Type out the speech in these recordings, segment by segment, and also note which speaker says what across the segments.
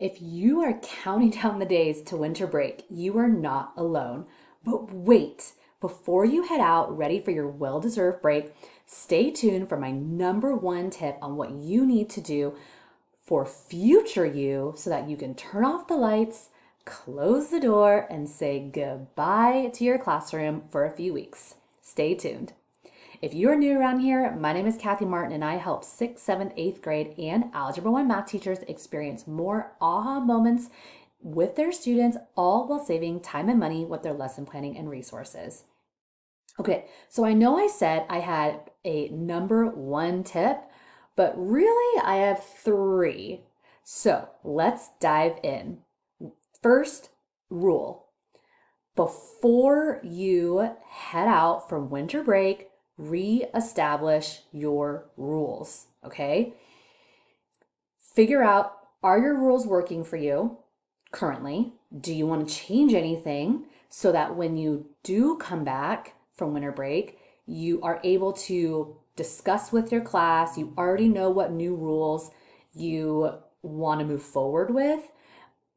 Speaker 1: If you are counting down the days to winter break, you are not alone. But wait, before you head out ready for your well deserved break, stay tuned for my number one tip on what you need to do for future you so that you can turn off the lights, close the door, and say goodbye to your classroom for a few weeks. Stay tuned. If you're new around here, my name is Kathy Martin and I help 6th, 7th, 8th grade and Algebra 1 math teachers experience more aha moments with their students, all while saving time and money with their lesson planning and resources. Okay, so I know I said I had a number one tip, but really I have three. So let's dive in. First rule: before you head out for winter break, re-establish your rules, okay? Figure out, are your rules working for you currently? Do you want to change anything so that when you do come back from winter break, you are able to discuss with your class, you already know what new rules you want to move forward with,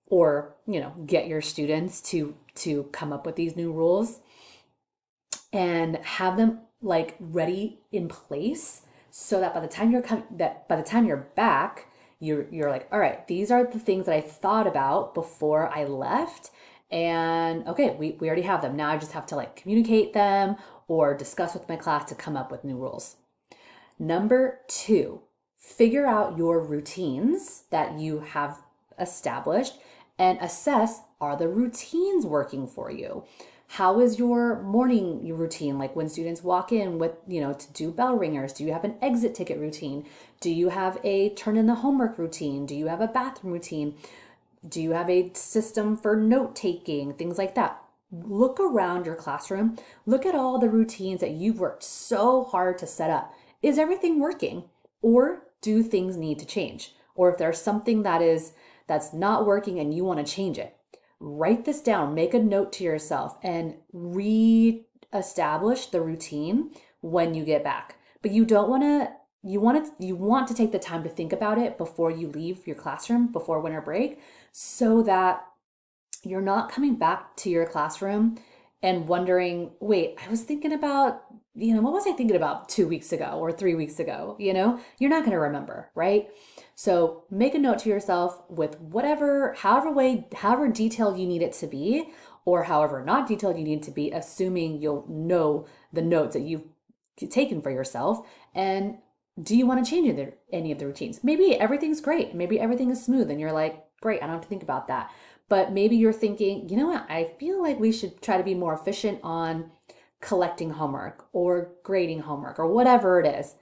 Speaker 1: or get your students to come up with these new rules and have them like ready in place so that by the time you're back, you're like, all right, these are the things that I thought about before I left, and okay, we already have them. Now I just have to like communicate them or discuss with my class to come up with new rules. Number two, figure out your routines that you have established and assess, are the routines working for you? How is your morning routine? Like when students walk in with, to do bell ringers, do you have an exit ticket routine? Do you have a turn in the homework routine? Do you have a bathroom routine? Do you have a system for note taking? Things like that. Look around your classroom. Look at all the routines that you've worked so hard to set up. Is everything working? Or do things need to change? Or if there's something that's not working and you want to change it, write this down, make a note to yourself, and re-establish the routine when you get back. But you want to take the time to think about it before you leave your classroom before winter break, so that you're not coming back to your classroom and wondering, wait, I was thinking about, what was I thinking about 2 weeks ago or 3 weeks ago? You're not going to remember, right? So make a note to yourself with however detailed you need it to be, or however not detailed you need it to be, assuming you'll know the notes that you've taken for yourself. And do you want to change any of the routines? Maybe everything's great. Maybe everything is smooth and you're like, great, I don't have to think about that. But maybe you're thinking, you know what, I feel like we should try to be more efficient on collecting homework or grading homework or whatever it is.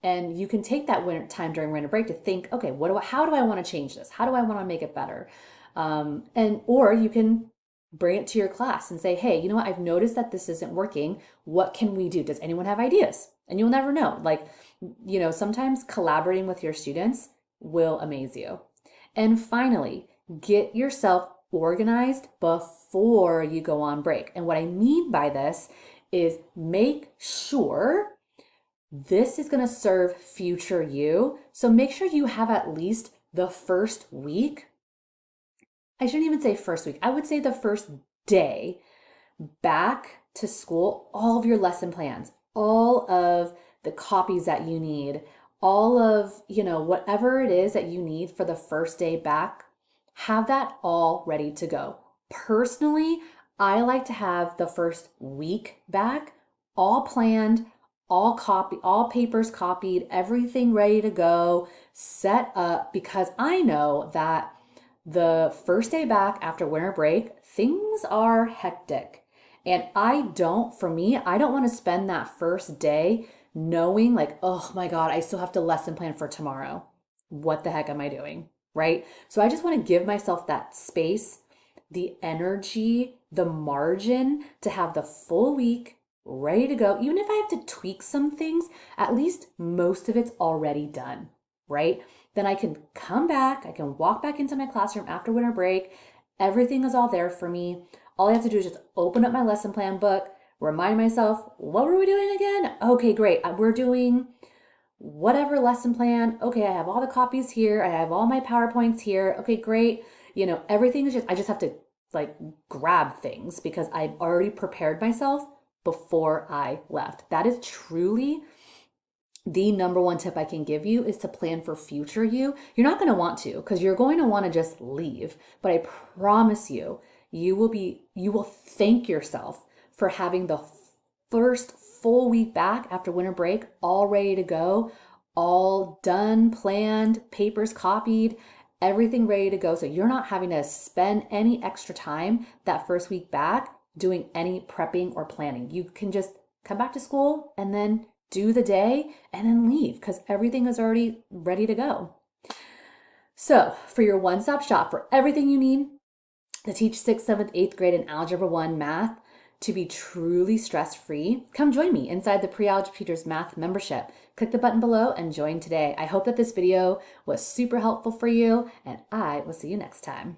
Speaker 1: And you can take that time during winter break to think, okay, how do I want to change this? How do I want to make it better? Or you can bring it to your class and say, hey, you know what? I've noticed that this isn't working. What can we do? Does anyone have ideas? And you'll never know. Like, sometimes collaborating with your students will amaze you. And finally, get yourself organized before you go on break. And what I mean by this is make sure this is going to serve future you. So make sure you have at least the first week. I shouldn't even say first week. I would say the first day back to school, all of your lesson plans, all of the copies that you need, all of, whatever it is that you need for the first day back, have that all ready to go. Personally, I like to have the first week back all planned, all papers copied, everything ready to go, set up, because I know that the first day back after winter break, things are hectic. And I don't want to spend that first day knowing like, oh my God, I still have to lesson plan for tomorrow. What the heck am I doing? Right? So I just want to give myself that space, the energy, the margin to have the full week ready to go. Even if I have to tweak some things, at least most of it's already done, right? Then I can come back, I can walk back into my classroom after winter break. Everything is all there for me. All I have to do is just open up my lesson plan book, remind myself, what were we doing again? Okay, great. whatever lesson plan. Okay, I have all the copies here. I have all my PowerPoints here. Okay, great. You know, everything is just, I just have to like grab things because I've already prepared myself before I left. That is truly the number one tip I can give you, is to plan for future you. You're not going to want to, because you're going to want to just leave. But I promise you, you will thank yourself for having the first full week back after winter break all ready to go, all done, planned, papers copied, everything ready to go. So you're not having to spend any extra time that first week back doing any prepping or planning. You can just come back to school and then do the day and then leave because everything is already ready to go. So for your one-stop shop for everything you need to teach 6th, 7th, 8th grade in Algebra 1 math to be truly stress-free, come join me inside the Pre-Algebra Teachers Math membership. Click the button below and join today. I hope that this video was super helpful for you, and I will see you next time.